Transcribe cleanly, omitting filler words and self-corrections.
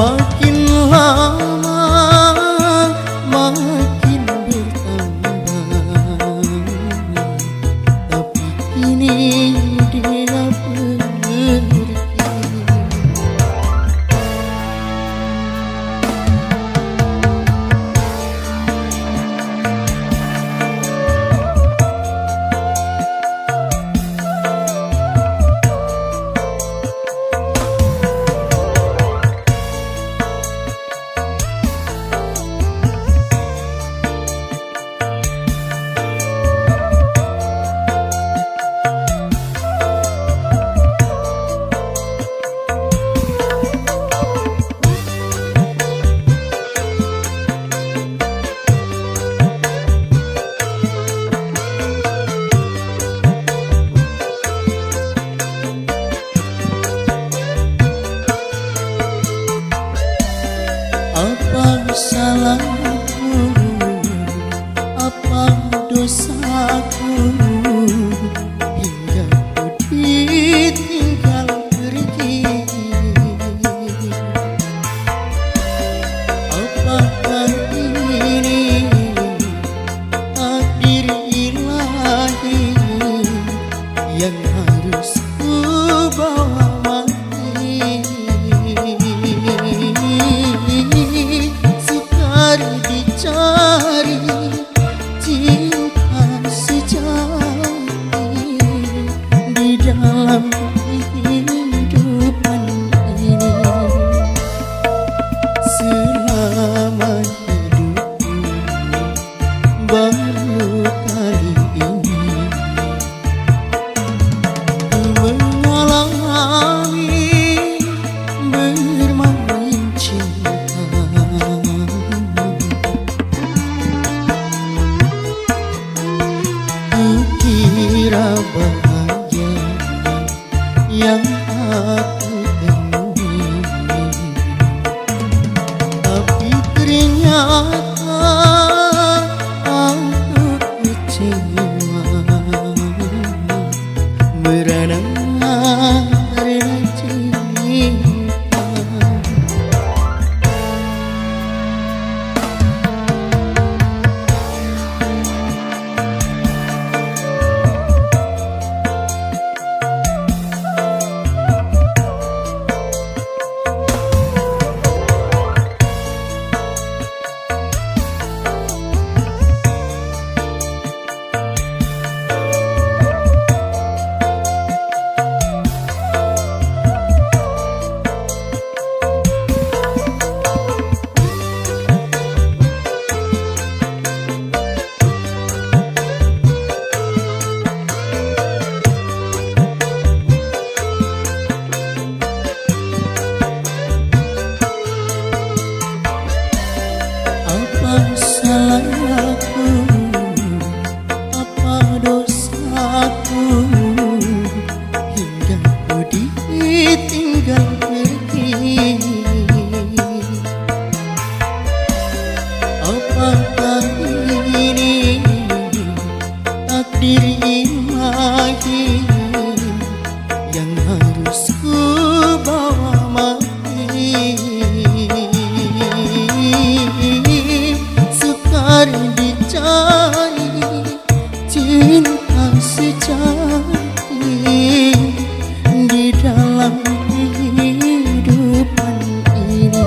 Makin lama makin bertambah, tapi kini dia pergi. Apa salahku, apa dosaku, hingga ku ditinggal pergi? Apakah ini takdir ilahi yang harus ku bawa mati? Dicari cinta sejati di dalam kehidupan ini. Selama hidupku baru kali ini ku mengalami bermain cinta. Kukira bahagia yang aku temui, tapi ternyata aku kecewa merana karena cinta. Apa salahku, apa dosaku, hingga ku ditinggal pergi? Apakah ini takdir ilahi yang harus ku bawa mati? Dicari cinta sejati di dalam kehidupan ini.